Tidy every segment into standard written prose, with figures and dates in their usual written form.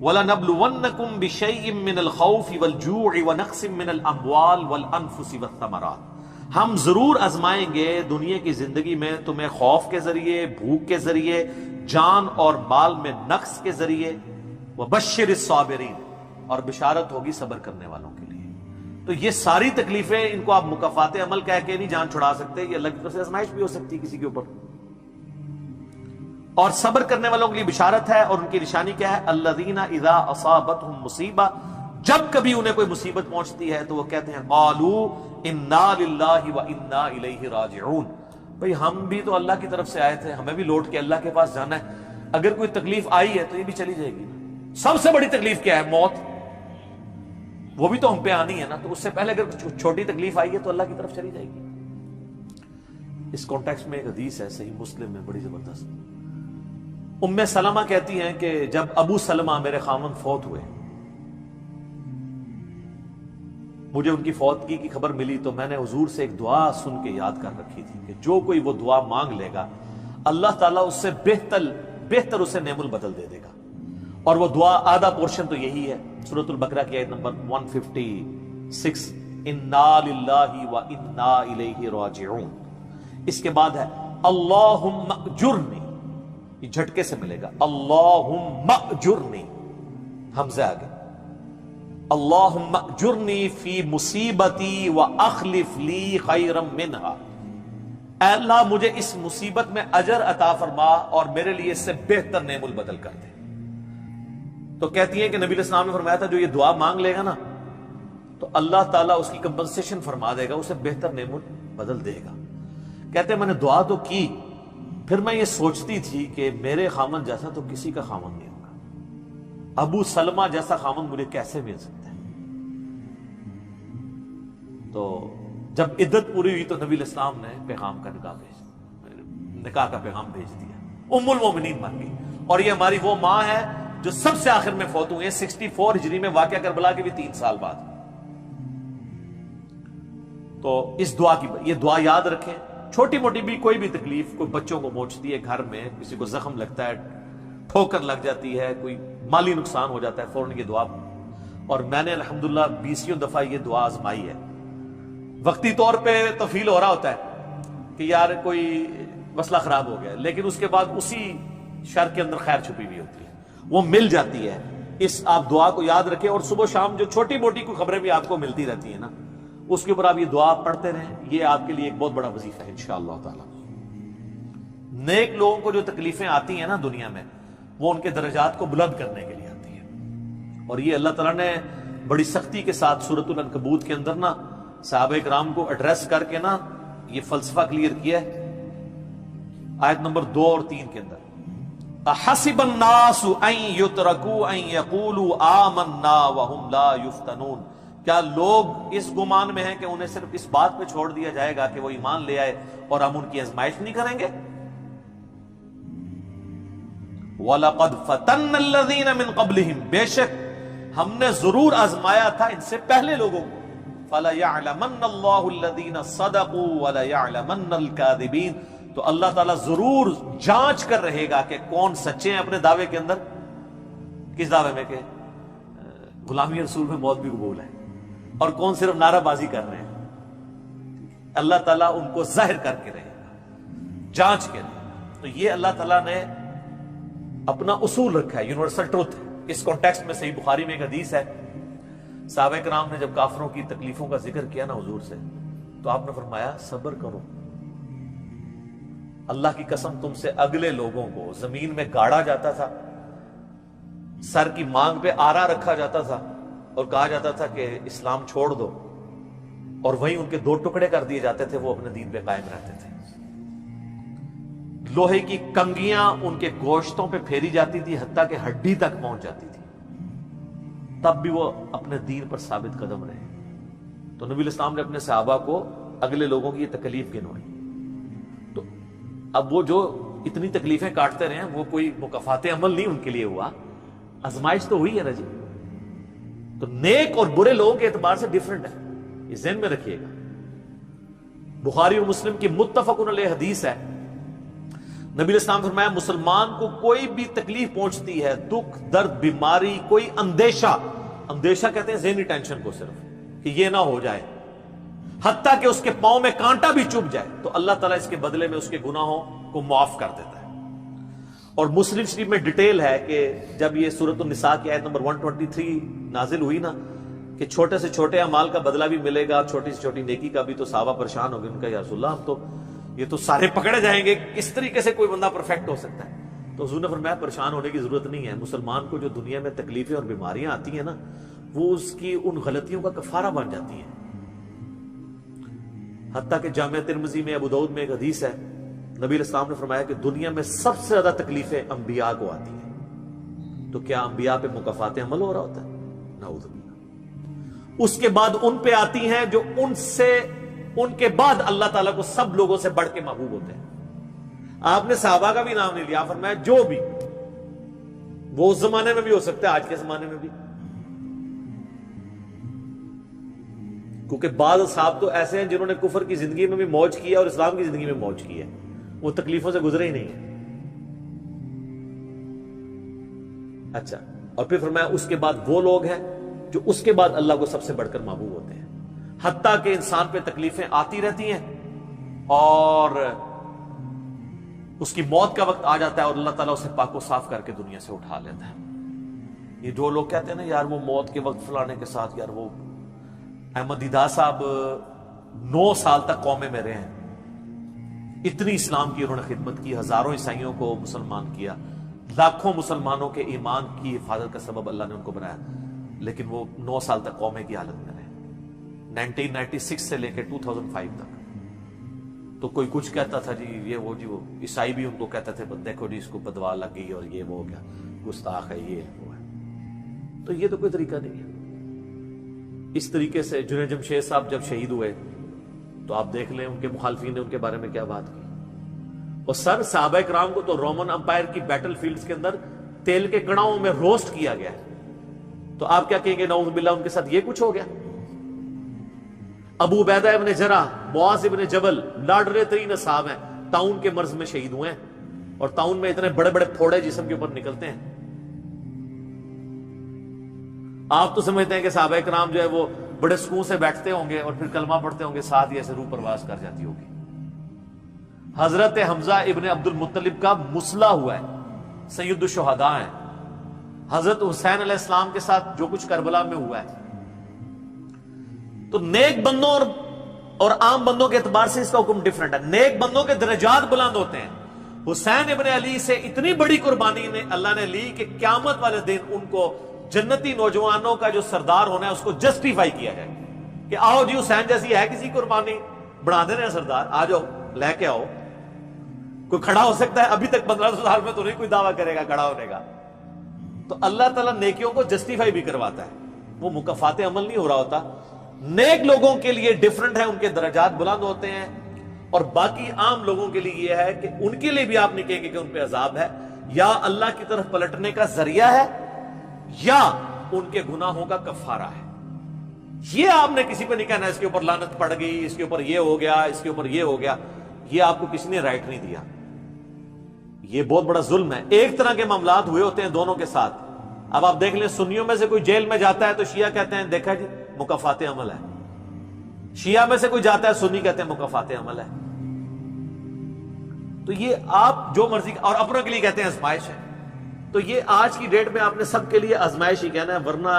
وَلَنَبْلُوَنَّكُمْ بِشَيْءٍ مِّنَ الْخَوْفِ وَالْجُوعِ وَنَقْصٍ مِّنَ الْأَمْوَالِ وَالْأَنفُسِ وَالثَّمَرَاتِ، ہم ضرور آزمائیں گے دنیا کی زندگی میں تمہیں خوف کے ذریعے، بھوک کے ذریعے، جان اور مال میں نقص کے ذریعے۔ وَبَشِّرِ الصَّابِرِينَ، اور بشارت ہوگی صبر کرنے والوں کے لیے۔ تو یہ ساری تکلیفیں، ان کو آپ مکافات عمل کہہ کے نہیں جان چھڑا سکتے، یہ اللہ کی طرف سے آزمائش بھی ہو سکتی ہے کسی کے اوپر۔ اور صبر کرنے والوں کے لیے بشارت ہے، اور ان کی نشانی کیا ہے؟ الذین اذا اصابتهم مصیبہ، جب کبھی انہیں کوئی مصیبت پہنچتی ہے تو وہ کہتے ہیں قالوا انا للہ وانا الیہ راجعون، بھئی ہم بھی تو اللہ کی طرف سے آئے تھے، ہمیں بھی لوٹ کے اللہ کے پاس جانا ہے، اگر کوئی تکلیف آئی ہے تو یہ بھی چلی جائے گی۔ سب سے بڑی تکلیف کیا ہے؟ موت، وہ بھی تو ہم پہ آنی ہے نا، تو اس سے پہلے اگر چھوٹی تکلیف آئی ہے تو اللہ کی طرف چلی جائے گی۔ اس کانٹیکسٹ میں ایک حدیث ہے صحیح مسلم میں بڑی زبردست، ام سلمہ کہتی ہیں کہ جب ابو سلمہ میرے خاوند فوت ہوئے، مجھے ان کی فوتگی کی خبر ملی تو میں نے حضور سے ایک دعا سن کے یاد کر رکھی تھی کہ جو کوئی وہ دعا مانگ لے گا اللہ تعالیٰ اس سے بہتر اسے نعم البدل دے دے گا، اور وہ دعا آدھا پورشن تو یہی ہے، سورۃ البقرہ کی آیت نمبر 156، انا للہ وانا الیہ راجعون۔ اس کے بعد ہے اللہم اجرنی، یہ جھٹکے سے ملے گا، اللہم اجرنی، حمزہ آگے، اللہم اجرنی فی مصیبتی واخلف لی خیرا منہا، اے اللہ مجھے اس مصیبت میں اجر عطا فرما اور میرے لیے اس سے بہتر نعم البدل کر دے۔ تو کہتی ہیں کہ نبی علیہ السلام نے فرمایا تھا جو یہ دعا مانگ لے گا نا تو اللہ تعالیٰ اس کی کمپنسیشن فرما دے گا، اسے بہتر نعم البدل دے گا۔ کہتے ہیں میں نے دعا تو کی، پھر میں یہ سوچتی تھی کہ میرے خامن جیسا تو کسی کا خامن نہیں ہوگا، ابو سلمہ جیسا خامن مجھے کیسے مل سکتا ہے۔ تو جب عدت پوری ہوئی تو نبی علیہ السلام نے پیغام کا نکاح کا پیغام بھیج دیا، ام المومنین بن گئی، اور یہ ہماری وہ ماں ہے جو سب سے آخر میں فوت ہوئی ہے 64 ہجری میں، واقعہ کربلا کے بھی 3 سال بعد۔ تو اس دعا کی، یہ دعا یاد رکھیں، چھوٹی موٹی بھی کوئی بھی تکلیف، کوئی بچوں کو پہنچتی ہے گھر میں، کسی کو زخم لگتا ہے، ٹھوکر لگ جاتی ہے، کوئی مالی نقصان ہو جاتا ہے، فوراً یہ دعا۔ اور میں نے الحمدللہ 20 دفعہ یہ دعا آزمائی ہے۔ وقتی طور پہ تو فیل ہو رہا ہوتا ہے کہ یار کوئی مسئلہ خراب ہو گیا، لیکن اس کے بعد اسی شر کے اندر خیر چھپی ہوئی ہوتی ہے، وہ مل جاتی ہے۔ اس آپ دعا کو یاد رکھیں، اور صبح شام جو چھوٹی موٹی کوئی خبریں بھی آپ کو ملتی رہتی ہیں نا، اس کے اوپر آپ یہ دعا پڑھتے رہیں، یہ آپ کے لیے ایک بہت بڑا وظیفہ ہے انشاءاللہ تعالی۔ نیک لوگوں کو جو تکلیفیں آتی ہیں نا دنیا میں، وہ ان کے درجات کو بلند کرنے کے لیے آتی ہیں، اور یہ اللہ تعالیٰ نے بڑی سختی کے ساتھ سورۃ العنکبوت کے اندر نا صحابہ کرام کو ایڈریس کر کے نا یہ فلسفہ کلیئر کیا ہے، آیت نمبر 2 اور 3 کے اندر، احسب الناس ان یترکوا ان یقولوا آمنا وهم لا یفتنون، کیا لوگ اس گمان میں ہیں کہ انہیں صرف اس بات پہ چھوڑ دیا جائے گا کہ وہ ایمان لے آئے اور ہم ان کی آزمائش نہیں کریں گے؟ وَلَقَدْ فَتَنَّ الَّذِينَ مِن قَبْلِهِمْ، بے شک ہم نے ضرور آزمایا تھا ان سے پہلے لوگوں کو، فَلَيَعْلَمَنَّ اللَّهُ الَّذِينَ صَدَقُوا وَلَيَعْلَمَنَّ الْكَاذِبِينَ، تو اللہ تعالیٰ ضرور جانچ کر رہے گا کہ کون سچے ہیں اپنے دعوے کے اندر، کس دعوے میں کہ غلامی رسول میں موت بھی قبول ہے، اور کون صرف نعرہ بازی کر رہے ہیں۔ اللہ تعالیٰ ان کو ظاہر کر کے رہے گا، جانچ کے لیے۔ تو یہ اللہ تعالیٰ نے اپنا اصول رکھا ہے، یونیورسل ٹروتھ ہے۔ اس کانٹیکسٹ میں صحیح بخاری میں ایک حدیث ہے، صحابہ کرام نے جب کافروں کی تکلیفوں کا ذکر کیا نا حضور سے، تو آپ نے فرمایا صبر کرو، اللہ کی قسم تم سے اگلے لوگوں کو زمین میں گاڑا جاتا تھا، سر کی مانگ پہ آرا رکھا جاتا تھا اور کہا جاتا تھا کہ اسلام چھوڑ دو، اور وہیں ان کے 2 ٹکڑے کر دیے جاتے تھے، وہ اپنے دین پہ قائم رہتے تھے۔ لوہے کی کنگیاں ان کے گوشتوں پہ پھیری جاتی تھی، حتیٰ کہ ہڈی تک پہنچ جاتی تھی، تب بھی وہ اپنے دین پر ثابت قدم رہے۔ تو نبی علیہ السلام نے اپنے صحابہ کو اگلے لوگوں کی یہ تکلیف گنوائی۔ تو اب وہ جو اتنی تکلیفیں کاٹتے رہے ہیں، وہ کوئی مکافات عمل نہیں ان کے لیے ہوا، آزمائش تو ہوئی ہے نا جی۔ تو نیک اور برے لوگوں کے اعتبار سے ڈیفرنٹ ہے، یہ ذہن میں رکھیے گا۔ بخاری اور مسلم کی متفق علیہ حدیث ہے، نبی علیہ السلام نے فرمایا مسلمان کو کوئی بھی تکلیف پہنچتی ہے، دکھ درد بیماری، کوئی اندیشہ کہتے ہیں ذہنی ٹینشن کو، صرف کہ یہ نہ ہو جائے، حتیٰ کہ اس کے پاؤں میں کانٹا بھی چبھ جائے، تو اللہ تعالیٰ اس کے بدلے میں اس کے گناہوں کو معاف کر دیتا ہے۔ اور مسلم شریف میں ڈیٹیل ہے کہ جب یہ سورۃ النساء کی آیت نمبر 123 نازل ہوئی نا، کہ چھوٹے سے چھوٹے اعمال کا بدلہ بھی ملے گا، چھوٹی سے چھوٹی نیکی کا بھی، تو صحابہ پریشان ہو گئے، ان کا یا رسول اللہ ہم تو یہ تو سارے پکڑے جائیں گے، کس طریقے سے کوئی بندہ پرفیکٹ ہو سکتا ہے؟ تو حضور نے فرمایا پریشان ہونے کی ضرورت نہیں ہے، مسلمان کو جو دنیا میں تکلیفیں اور بیماریاں آتی ہیں نا، وہ اس کی ان غلطیوں کا کفارہ بن جاتی ہیں۔ حتیٰ کہ جامعہ ترمذی میں، ابو داؤد میں ایک حدیث ہے، نبی علیہ السلام نے فرمایا کہ دنیا میں سب سے زیادہ تکلیفیں انبیاء کو آتی ہیں، تو کیا انبیاء پہ مکافات عمل ہو رہا ہوتا ہے؟ نعوذ باللہ۔ اس کے بعد ان پہ آتی ہیں جو ان کے بعد اللہ تعالیٰ کو سب لوگوں سے بڑھ کے محبوب ہوتے ہیں۔ آپ نے صحابہ کا بھی نام نہیں لیا، فرمایا جو بھی، وہ اس زمانے میں بھی ہو سکتا ہے، آج کے زمانے میں بھی، کیونکہ بعض صحابہ تو ایسے ہیں جنہوں نے کفر کی زندگی میں بھی موج کی ہے اور اسلام کی زندگی میں موج کی ہے، وہ تکلیفوں سے گزرے ہی نہیں ہیں۔ اچھا، اور پھر فرمایا اس کے بعد وہ لوگ ہیں جو اس کے بعد اللہ کو سب سے بڑھ کر محبوب ہوتے ہیں، حتیٰ کہ انسان پہ تکلیفیں آتی رہتی ہیں اور اس کی موت کا وقت آ جاتا ہے اور اللہ تعالیٰ اسے پاک و صاف کر کے دنیا سے اٹھا لیتا ہے۔ یہ جو لوگ کہتے ہیں نا یار وہ موت کے وقت فلانے کے ساتھ، یار وہ احمد دیدہ صاحب 9 سال تک قومے میں رہے ہیں، اتنی اسلام کی انہوں نے خدمت کی، ہزاروں عیسائیوں کو مسلمان کیا، لاکھوں مسلمانوں کے ایمان کی حفاظت کا سبب اللہ نے ان کو بنایا، لیکن وہ 9 سال تک قومے کی حالت میں رہے، 1996 سے لے کے 2005 تک۔ تو کوئی کچھ کہتا تھا جی یہ وہ عیسائی بھی ان کو کہتا تھے دیکھو جی اس کو بدوا لگ گئی اور یہ وہ ہو گیا، گستاخ ہے، یہ وہ ہے۔ تو یہ تو کوئی طریقہ نہیں ہے۔ اس طریقے سے جنید جمشید صاحب جب شہید ہوئے تو آپ دیکھ لیں ان کے مخالفین نے ان کے بارے میں کیا بات کی، اور صحابہ کرام کو تو رومن امپائر کی بیٹل فیلڈز کے اندر تیل کے کڑاؤں میں روسٹ کیا گیا، تو آپ کیا کہیں گے نعوذ باللہ ان کے ساتھ یہ کچھ ہو گیا؟ ابو عبیدہ ابن جرح، معاذ ابن جبل لاڈلے ترین اصحاب ہیں، طاعون کے مرض میں شہید ہوئے ہیں، اور طاعون میں اتنے بڑے بڑے پھوڑے جسم کے اوپر نکلتے ہیں۔ آپ تو سمجھتے ہیں کہ صحابہ کرام جو ہے وہ بڑے سکون سے بیٹھتے ہوں گے اور پھر کلمہ پڑھتے ہوں گے، ساتھ ہی ایسے روح پرواز کر جاتی ہوگی۔ حضرت حمزہ ابن عبد المطلب کا مسلح ہوا ہے، سید الشہداء ہیں۔ حضرت حسین علیہ السلام کے ساتھ جو کچھ کربلا میں ہوا ہے، تو نیک بندوں اور عام بندوں کے اعتبار سے اس کا حکم ڈیفرنٹ ہے۔ نیک بندوں کے درجات بلند ہوتے ہیں، حسین ابن علی سے اتنی بڑی قربانی نے اللہ نے لی کہ قیامت والے دن ان کو جنتی نوجوانوں کا جو سردار ہونا ہے اس کو جسٹیفائی کیا جائے کہ آؤ جی حسین جیسی ہے کسی قربانی، بنا دینا ہے سردار، آ جاؤ لے کے آؤ۔ کوئی کھڑا ہو سکتا ہے؟ ابھی تک 1500 سال میں تو نہیں کوئی دعویٰ کرے گا کھڑا ہونے کا۔ تو اللہ تعالیٰ نیکیوں کو جسٹیفائی بھی کرواتا ہے، وہ مکافات عمل نہیں ہو رہا ہوتا۔ نیک لوگوں کے لیے ڈیفرنٹ ہے، ان کے درجات بلند ہوتے ہیں، اور باقی عام لوگوں کے لیے یہ ہے کہ ان کے لیے بھی آپ نہیں کہیں گے کہ ان پہ عذاب ہے، یا اللہ کی طرف پلٹنے کا ذریعہ ہے یا ان کے گناہوں کا کفارہ ہے۔ یہ آپ نے کسی پہ نہیں کہنا اس کے اوپر لعنت پڑ گئی، اس کے اوپر یہ ہو گیا، اس کے اوپر یہ ہو گیا، یہ آپ کو کسی نے رائٹ نہیں دیا۔ یہ بہت بڑا ظلم ہے۔ ایک طرح کے معاملات ہوئے ہوتے ہیں دونوں کے ساتھ۔ اب آپ دیکھ لیں سنیوں میں سے کوئی جیل میں جاتا ہے تو شیعہ کہتے ہیں دیکھا جی مکافات عمل ہے، شیعہ میں سے کوئی جاتا ہے سنی کہتے ہیں مکافات عمل ہے۔ تو یہ آپ جو مرضی، اور اپنوں کے لیے کہتے ہیں آزمائش ہے۔ تو یہ آج کی ڈیٹ میں آپ نے سب کے لیے آزمائش ہی کہنا ہے، ورنہ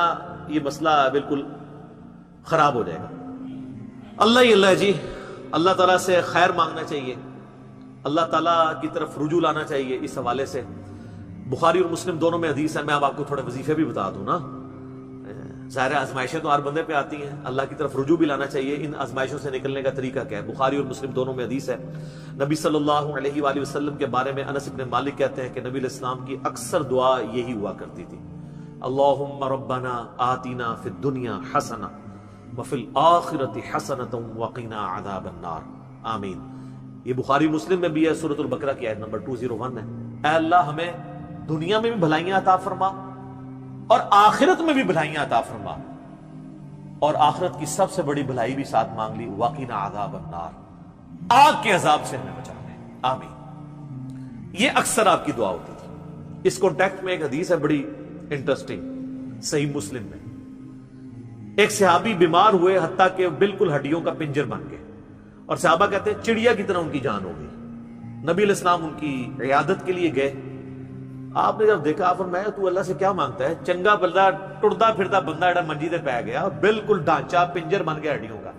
یہ مسئلہ بالکل خراب ہو جائے گا۔ اللہ ہی اللہ جی، اللہ تعالیٰ سے خیر مانگنا چاہیے، اللہ تعالیٰ کی طرف رجوع لانا چاہیے۔ اس حوالے سے بخاری اور مسلم دونوں میں حدیث ہے، میں اب آپ کو تھوڑے وظیفے بھی بتا دوں نا۔ ظاہر آزمائشیں تو ہر بندے پہ آتی ہیں، اللہ کی طرف رجوع بھی لانا چاہیے۔ ان آزمائشوں سے نکلنے کا طریقہ کیا ہے؟ بخاری اور مسلم دونوں میں حدیث ہے، نبی صلی اللہ علیہ وآلہ وسلم کے بارے میں انس بن مالک کہتے ہیں کہ نبی علیہ السلام کی اکثر دعا یہی ہوا کرتی تھی، اللہم ربنا آتنا فی الدنیا حسنہ وفی الآخرۃ حسنۃ وقنا عذاب النار، آمین۔ یہ بخاری مسلم میں بھی ہے، سورۃ البقرہ کی آیت نمبر 201 ہے۔ اے اللہ ہمیں دنیا میں بھی بھلائیاں عطا فرما اور آخرت میں بھی بھلائیاں عطا فرما، اور آخرت کی سب سے بڑی بھلائی بھی ساتھ مانگ لی، وقنا عذاب النار، آگ کے عذاب سے ہمیں بچا لے، آمین۔ یہ اکثر آپ کی دعا ہوتی تھی۔ اس کانٹیکٹ میں ایک حدیث ہے بڑی انٹرسٹنگ، صحیح مسلم میں، ایک صحابی بیمار ہوئے حتیٰ کہ بالکل ہڈیوں کا پنجر بن گئے، اور صحابہ کہتے ہیں چڑیا کی طرح ان کی جان ہو گئی۔ نبی علیہ السلام ان کی عیادت کے لیے گئے، آپ نے جب دیکھا آپ فرمایا تو اللہ سے کیا مانگتا ہے؟ چنگا بندہ ٹردا پھرتا بندہ ایڈا منجی دے پہ گیا، بالکل ڈھانچہ پنجر بن گیا ہڈیوں کا۔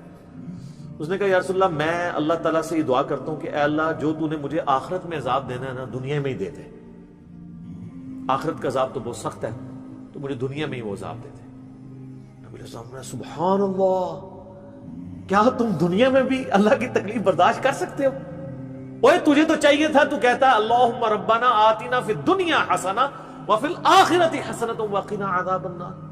اس نے کہا یا رسول اللہ میں اللہ تعالیٰ سے یہ دعا کرتا ہوں کہ اے اللہ جو تو نے مجھے آخرت میں عذاب دینا ہے نا دنیا میں ہی دے دے، آخرت کا عذاب تو بہت سخت ہے، تو مجھے دنیا میں ہی وہ عذاب دے دے۔ نبی علیہ السلام نے سبحان اللہ، کیا تم دنیا میں بھی اللہ کی تکلیف برداشت کر سکتے ہو؟ اوے تجھے تو چاہیے تھا تو کہتا اللہم ربنا آتنا فی الدنیا حسنہ وفی الآخرۃ حسنۃ وقنا عذاب النار۔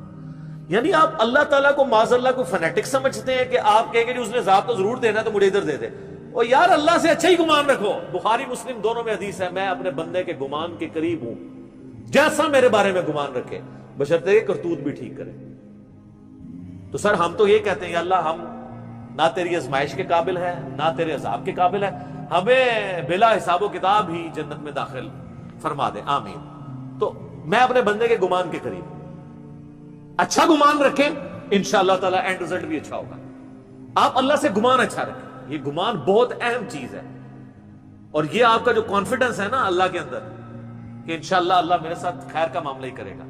یعنی آپ اللہ تعالیٰ کو معاذ اللہ کو فنیٹک سمجھتے ہیں کہ آپ کہیں کہ اس نے عذاب تو ضرور دینا تو مجھے ادھر دے دے۔ اور یار اللہ سے اچھا ہی گمان رکھو۔ بخاری مسلم دونوں میں حدیث ہے، میں اپنے بندے کے گمان کے قریب ہوں جیسا میرے بارے میں گمان رکھے، بشرطے کہ کرتوت بھی ٹھیک کرے۔ تو سر ہم تو یہ کہتے ہیں یا اللہ ہم نہ تیری آزمائش کے قابل ہیں نہ تیرے عذاب کے قابل ہیں، ہمیں بلا حساب و کتاب ہی جنت میں داخل فرما دے، آمین۔ تو میں اپنے بندے کے گمان کے قریب، اچھا گمان رکھیں انشاءاللہ تعالی اینڈ رزلٹ بھی اچھا ہوگا۔ آپ اللہ سے گمان اچھا رکھیں، یہ گمان بہت اہم چیز ہے، اور یہ آپ کا جو کانفیڈنس ہے نا اللہ کے اندر کہ انشاءاللہ اللہ میرے ساتھ خیر کا معاملہ ہی کرے گا۔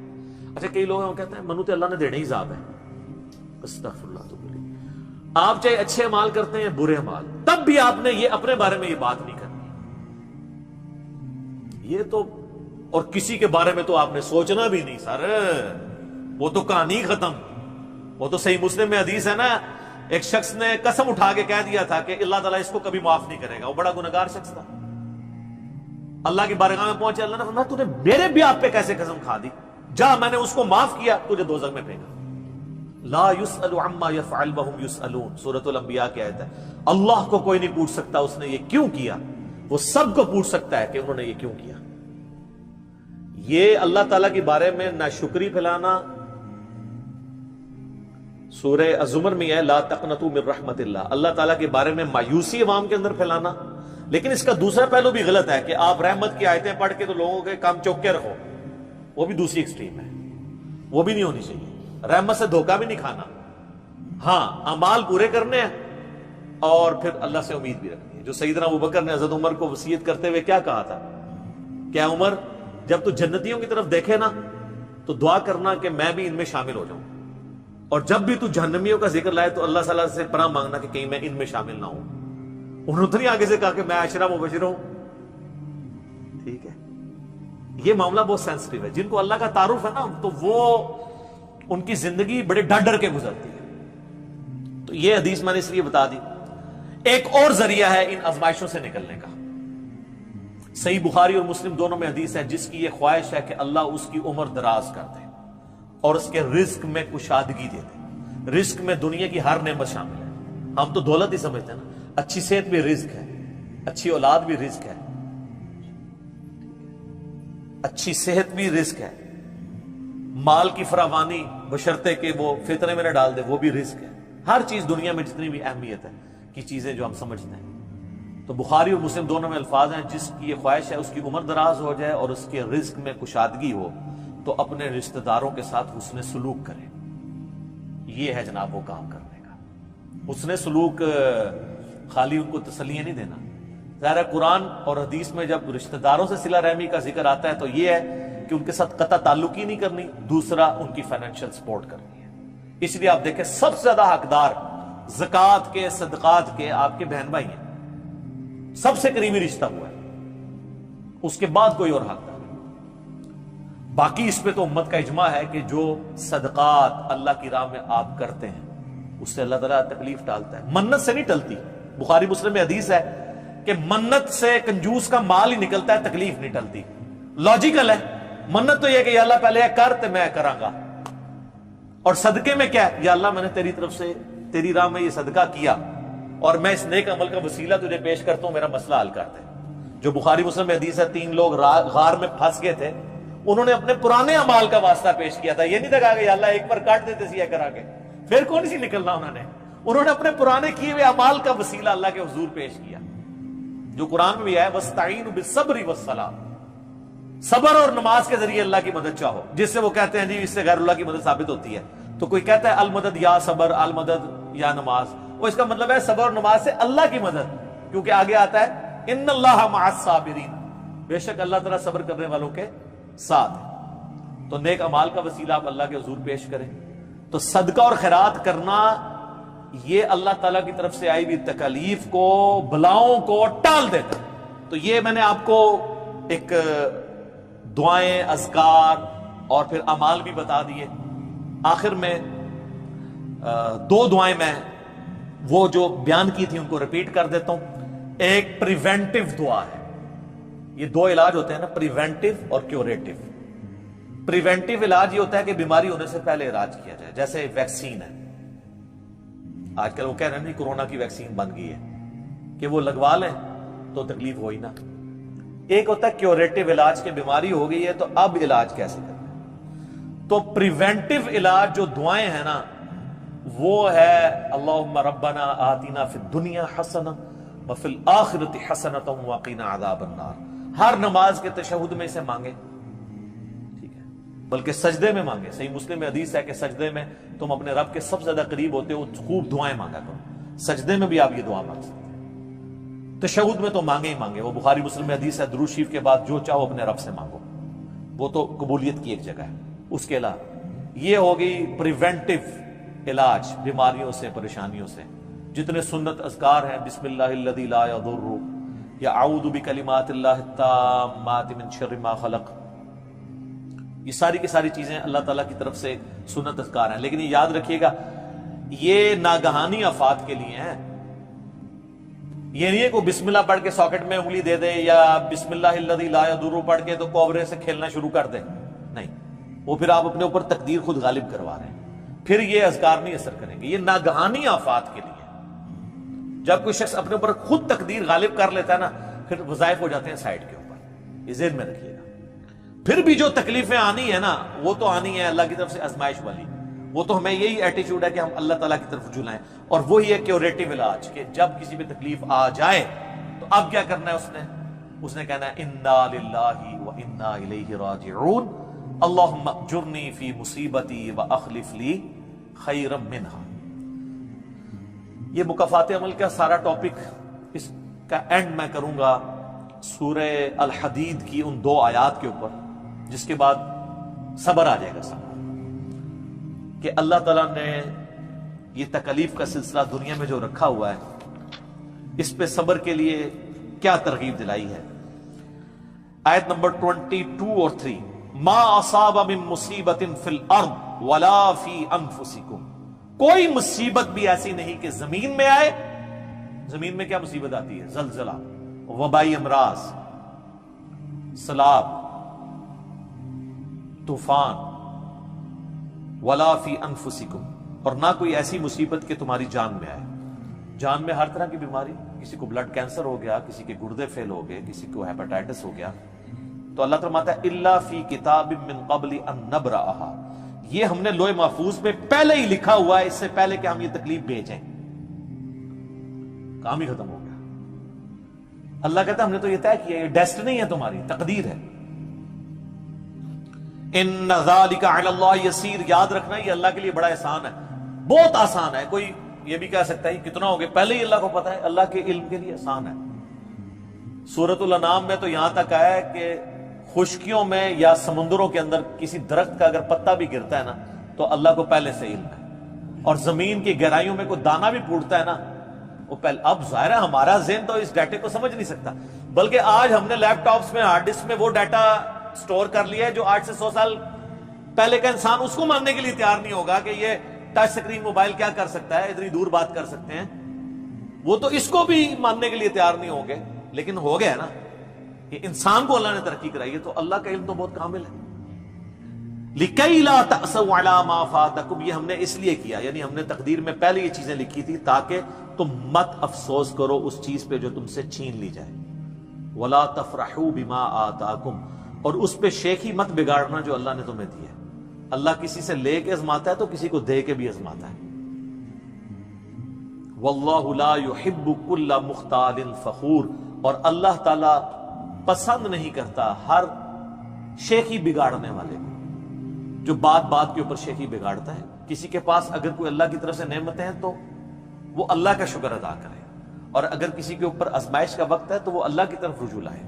اچھا کئی لوگ ہیں وہ کہتے ہیں منو تے اللہ نے دینے ہی عذاب ہے، استغفر اللہ تو بولی۔ آپ چاہے اچھے اعمال کرتے ہیں برے اعمال، تب بھی آپ نے یہ اپنے بارے میں یہ بات نہیں کرنی، یہ تو اور کسی کے بارے میں تو آپ نے سوچنا بھی نہیں سر، وہ تو کہانی ختم۔ وہ تو صحیح مسلم میں حدیث ہے نا، ایک شخص نے قسم اٹھا کے کہہ دیا تھا کہ اللہ تعالیٰ اس کو کبھی معاف نہیں کرے گا، وہ بڑا گنہگار شخص تھا، اللہ کی بارگاہ میں پہنچے، اللہ نے فرمایا تو نے میرے بھی آپ پہ کیسے قسم کھا دی؟ جا میں نے اس کو معاف کیا، تجھے دوزخ میں پھینکا۔ لا يسأل عما يفعل وهم يسألون، سورۃ الانبیاء کی آیت ہے۔ اللہ کو کوئی نہیں پوچھ سکتا اس نے یہ کیوں کیا، وہ سب کو پوچھ سکتا ہے کہ انہوں نے یہ کیوں کیا۔ یہ اللہ تعالیٰ کے بارے میں ناشکری پھیلانا سورہ الزمر میں ہے، لا تقنطوا من رحمت اللہ، اللہ تعالیٰ کے بارے میں مایوسی عوام کے اندر پھیلانا۔ لیکن اس کا دوسرا پہلو بھی غلط ہے کہ آپ رحمت کی آیتیں پڑھ کے تو لوگوں کے کام چوک کے رکھو، وہ بھی دوسری ایکسٹریم ہے، وہ بھی نہیں ہونی چاہیے۔ رحمت سے دھوکہ بھی نہیں کھانا، ہاں اعمال پورے کرنے ہیں اور پھر اللہ سے امید بھی رکھنی ہے۔ جو سیدنا ابوبکر نے حضرت عمر کو وصیت کرتے ہوئے کیا کہا تھا، کیا عمر جب تو جنتیوں کی طرف دیکھے نا تو دعا کرنا کہ میں بھی ان میں شامل ہو جاؤں، اور جب بھی تو جہنمیوں کا ذکر لائے تو اللہ تعالیٰ سے پناہ مانگنا کہ کہیں میں ان میں شامل نہ ہوں۔ انہوں نے اتنی آگے سے کہا کہ میں عشرہ مبشر ہوں۔ ٹھیک ہے، یہ معاملہ بہت سینسٹیو ہے، جن کو اللہ کا تعارف ہے نا تو وہ ان کی زندگی بڑے ڈر ڈر کے گزرتی ہے۔ تو یہ حدیث میں نے اس لیے بتا دی۔ ایک اور ذریعہ ہے ان آزمائشوں سے نکلنے کا، صحیح بخاری اور مسلم دونوں میں حدیث ہے، جس کی یہ خواہش ہے کہ اللہ اس کی عمر دراز کر دے اور اس کے رزق میں کشادگی دے دے۔ رزق میں دنیا کی ہر نعمت شامل ہے، ہم تو دولت ہی سمجھتے ہیں نا، اچھی صحت بھی رزق ہے، اچھی اولاد بھی رزق ہے، اچھی صحت بھی رزق ہے، مال کی فراوانی بشرطے کہ وہ فتنے میں نہ ڈال دے وہ بھی رزق ہے۔ ہر چیز دنیا میں جتنی بھی اہمیت ہے کی چیزیں جو ہم سمجھتے ہیں، تو بخاری اور مسلم دونوں میں الفاظ ہیں، جس کی یہ خواہش ہے اس کی عمر دراز ہو جائے اور اس کے رزق میں کشادگی ہو تو اپنے رشتہ داروں کے ساتھ حسن سلوک کرے۔ یہ ہے جناب وہ کام کرنے کا۔ حسن سلوک خالی ان کو تسلیاں نہیں دینا، ظاہر ہے قرآن اور حدیث میں جب رشتہ داروں سے صلہ رحمی کا ذکر آتا ہے تو یہ ہے کہ ان کے ساتھ قطع تعلق ہی نہیں کرنی، دوسرا ان کی فائنینشیل سپورٹ کرنی ہے۔ اس لیے آپ دیکھیں سب سے زیادہ حقدار زکوٰۃ کے صدقات کے آپ کے بہن بھائی ہیں، سب سے قریبی رشتہ ہوا ہے، اس کے بعد کوئی اور حقدار نہیں۔ باقی اس پہ تو امت کا اجماع ہے کہ جو صدقات اللہ کی راہ میں آپ کرتے ہیں اس سے اللہ تعالیٰ تکلیف ٹالتا ہے، منت سے نہیں ٹلتی۔ بخاری مسلم میں حدیث ہے کہ منت سے کنجوس کا مال ہی نکلتا ہے، تکلیف نہیں ٹلتی۔ لاجیکل ہے، منت تو یہ کہ یا اللہ پہلے یہ کر تو میں کراں گا، اور صدقے میں کیا ہے، یا اللہ میں نے تیری طرف سے تیری راہ میں یہ صدقہ کیا اور میں اس نیک عمل کا وسیلہ تجھے پیش کرتا ہوں، میرا مسئلہ حل کر دے۔ جو بخاری مسلم میں حدیث ہے، 3 لوگ غار میں پھنس گئے تھے، انہوں نے اپنے پرانے اعمال کا واسطہ پیش کیا تھا، یہ نہیں تھا کہا کہ یا اللہ ایک بار کاٹ دیتے سی کرا کے، پھر کون سی نکلنا، انہوں نے اپنے پرانے کیے ہوئے اعمال کا وسیلہ اللہ کے حضور پیش کیا۔ جو قرآن میں بھی ہے وَاسْتَعِينُوا بِالصَّبْرِ وَالصَّلَاةِ، صبر اور نماز کے ذریعے اللہ کی مدد چاہو، جس سے وہ کہتے ہیں جی اس سے غیر اللہ کی مدد ثابت ہوتی ہے. تو کوئی کہتا ہے المدد یا صبر، المدد یا نماز، وہ اس کا مطلب ہے صبر اور نماز سے اللہ کی مدد، کیونکہ آگے آتا ہے ان اللہ مع الصابرین، بے شک اللہ تعالیٰ صبر کرنے والوں کے ساتھ ہے. تو نیک اعمال کا وسیلہ آپ اللہ کے حضور پیش کریں. تو صدقہ اور خیرات کرنا یہ اللہ تعالیٰ کی طرف سے آئی ہوئی تکالیف کو، بلاؤں کو ٹال دیتا. تو یہ میں نے آپ کو ایک دعائیں، اذکار اور پھر اعمال بھی بتا دیے. آخر میں دو دعائیں میں وہ جو بیان کی تھی ان کو ریپیٹ کر دیتا ہوں. ایک پریونٹیو دعا ہے. یہ دو علاج ہوتے ہیں نا، پریونٹیو اور کیوریٹیو. پریونٹیو علاج یہ ہوتا ہے کہ بیماری ہونے سے پہلے علاج کیا جائے، جیسے ویکسین ہے. آج کل وہ کہہ رہے ہیں نہیں کورونا کی ویکسین بن گئی ہے کہ وہ لگوا لیں تو تکلیف ہوئی نہ. ایک ہوتا ہے کیوریٹیو علاج، کہ بیماری ہو گئی ہے تو اب علاج کیسے کرنا ہے. تو پریونٹیو علاج جو دعائیں ہیں نا وہ ہے اللہم ربنا آتنا فی الدنیا حسنہ وفی الآخرۃ حسنۃ وقنا عذاب النار. ہر نماز کے تشہد میں اسے مانگے، ٹھیک ہے، بلکہ سجدے میں مانگے. صحیح مسلم میں حدیث ہے کہ سجدے میں تم اپنے رب کے سب سے زیادہ قریب ہوتے ہو، خوب دعائیں مانگا کرو. سجدے میں بھی آپ یہ دعا مانگ سکتے ہیں، تشہد میں تو مانگے ہی مانگے. وہ بخاری مسلم میں حدیث ہے درود شریف کے بعد جو چاہو اپنے رب سے مانگو، وہ تو قبولیت کی ایک جگہ ہے. اس کے علاوہ یہ ہوگی پریونٹیو علاج بیماریوں سے، پریشانیوں سے. جتنے سنت اذکار ہیں، بسم اللہ الذی لا یضر یا اعوذ بکلمات اللہ التامات من شر ما خلق، یہ ساری کی ساری چیزیں اللہ تعالیٰ کی طرف سے سنت اذکار ہیں. لیکن یہ یاد رکھیے گا یہ ناگہانی آفات کے لیے ہیں. یہ نہیں ہے کہ بسم اللہ پڑھ کے ساکٹ میں انگلی دے دے یا بسم اللہ الذی لا یضر پڑھ کے تو کوبرے سے کھیلنا شروع کر دے. نہیں، وہ پھر آپ اپنے اوپر تقدیر خود غالب کروا رہے ہیں، پھر یہ اذکار نہیں اثر کریں گے. یہ ناگہانی آفات کے لیے. جب کوئی شخص اپنے اوپر خود تقدیر غالب کر لیتا ہے نا پھر وظائف ہو جاتے ہیں سائڈ کے اوپر. یہ ذہن میں رکھیے گا. پھر بھی جو تکلیفیں آنی ہے نا وہ تو آنی ہے اللہ کی طرف سے آزمائش والی. وہ تو ہمیں یہی ایٹیچیوڈ ہے کہ ہم اللہ تعالیٰ کی طرف جلائیں. اور وہی ہے کیوریٹیو علاج، کہ جب کسی بھی تکلیف آ جائے تو اب کیا کرنا ہے اس نے کہنا ہے انا للہ و انا الیہ راجعون اللہم اجرنی فی مصیبتی و اخلف لی خیرا منہا. یہ مکافات عمل کا سارا ٹاپک اس کا اینڈ میں کروں گا سورہ الحدید کی ان 2 آیات کے اوپر، جس کے بعد صبر آ جائے گا. صبر کہ اللہ تعالیٰ نے یہ تکلیف کا سلسلہ دنیا میں جو رکھا ہوا ہے اس پہ صبر کے لیے کیا ترغیب دلائی ہے. آیت نمبر 22 اور 3، ما اصاب من مصیبت فی الارض ولا فی انفسکم، کوئی مصیبت بھی ایسی نہیں کہ زمین میں آئے. زمین میں کیا مصیبت آتی ہے؟ زلزلہ، وبائی امراض، سیلاب، طوفان. ولا فی انفسکم، اور نہ کوئی ایسی مصیبت کہ تمہاری جان میں آئے. جان میں ہر طرح کی بیماری، کسی کو بلڈ کینسر ہو گیا، کسی کے گردے فیل ہو گئے، کسی کو ہیپاٹائٹس ہو گیا، تو اللہ فرماتا ہے الا فی کتاب من قبل ان نبرأھا، یہ ہم نے لوح محفوظ میں پہلے ہی لکھا ہوا ہے، اس سے پہلے کہ ہم یہ تکلیف بھیجیں. کام ہی ختم ہو گیا. اللہ کہتا ہے ہم نے تو یہ طے کیا، یہ ڈیسٹنی ہے، تمہاری تقدیر ہے. ان ذالک علی اللہ یسیر، یاد رکھنا یہ اللہ کے لیے بڑا احسان ہے، بہت آسان ہے. کوئی یہ بھی کہہ سکتا ہے کتنا ہو گیا، پہلے ہی اللہ کو پتا ہے. اللہ کے علم کے لیے آسان ہے. سورۃ الانعام میں تو یہاں تک آیا ہے کہ خشکیوں میں یا سمندروں کے اندر کسی درخت کا اگر پتا بھی گرتا ہے نا تو اللہ کو پہلے سے علم ہے. اور زمین کی گہرائیوں میں کوئی دانہ بھی پھوٹتا ہے نا وہ پہلے. اب ظاہر ہے ہمارا ذہن تو اس ڈیٹے کو سمجھ نہیں سکتا، بلکہ آج ہم نے لیپ ٹاپس میں، ہارڈ ڈسک میں وہ ڈیٹا سٹور کر لیا ہے جو 8 سے 100 سال پہلے کا انسان اس کو ماننے کے لیے تیار نہیں ہوگا کہ یہ ٹچ سکرین موبائل کیا کر سکتا ہے، اتنی دور بات کر سکتے ہیں. وہ تو اس کو بھی ماننے کے لیے تیار نہیں ہوں گے. لیکن ہو گیا نا کہ انسان کو اللہ نے ترقی کرائی ہے، تو اللہ کا علم تو بہت کامل ہے. لِكَيْ لَا تَأْسَوْا عَلَىٰ مَا فَاتَكُمْ، یہ ہم نے اس لیے کیا، یعنی ہم نے تقدیر میں پہلے یہ چیزیں لکھی تھی تاکہ تم مت افسوس کرو اس چیز پہ جو تم سے چھین لی جائے. وَلَا تَفْرَحُوا بِمَا آتَاكُمْ، اور اس پہ شیخی مت بگاڑنا جو اللہ نے تمہیں دی ہے. اللہ کسی سے لے کے ازماتا ہے تو کسی کو دے کے بھی ازماتا ہے. وَاللَّهُ لَا يُحِبُّ كُلَّ مُخْتَالٍ فَخُورٍ، اور اللہ تعالیٰ پسند نہیں کرتا ہر شیخی بگاڑنے والے کو، جو بات بات کے اوپر شیخی بگاڑتا ہے۔ کسی کے پاس اگر کوئی اللہ کی طرف سے نعمتیں ہیں تو وہ اللہ کا شکر ادا کرے، اور اگر کسی کے اوپر آزمائش کا وقت ہے تو وہ اللہ کی طرف رجوع لائے۔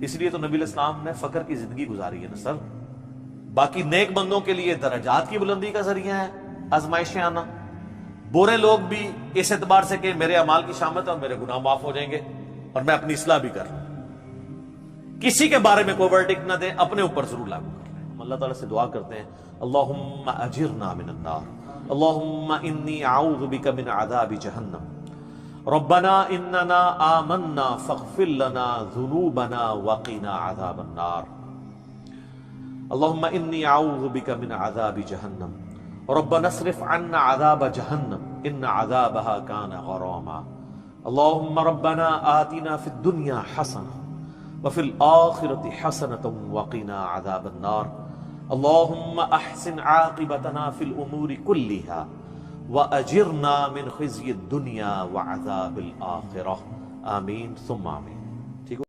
اس لیے تو نبی علیہ السلام نے فقر کی زندگی گزاری ہے نا سر۔ باقی نیک بندوں کے لیے درجات کی بلندی کا ذریعہ ہے آزمائشیں آنا، برے لوگ بھی اس اعتبار سے کہ میرے اعمال کی شامت ہے اور میرے گناہ معاف ہو جائیں گے اور میں اپنی اصلاح بھی کر لوں، کسی کے بارے میں کوئی ورڈکٹ نہ دیں، اپنے اوپر ضرور لاگو کر لیں۔ ہم اللہ تعالیٰ سے دعا کرتے ہیں اللہم اجرنا من النار، اللہم انی اعوذ بک من عذاب جہنم، ربنا اننا آمنا فاغفر لنا ذنوبنا وقنا عذاب النار، اللہم انی اعوذ بک من عذاب جہنم، ربنا اصرف عنا عذاب جہنم ان عذابها کان غراما، اللہم ربنا آتنا فی الدنیا حسنہ وفی الآخرة حسنة وقنا عذاب النار، اللہم احسن عاقبتنا فی الامور کلها وأجرنا من خزي الدنيا وعذاب الآخرة آمين ثم آمين۔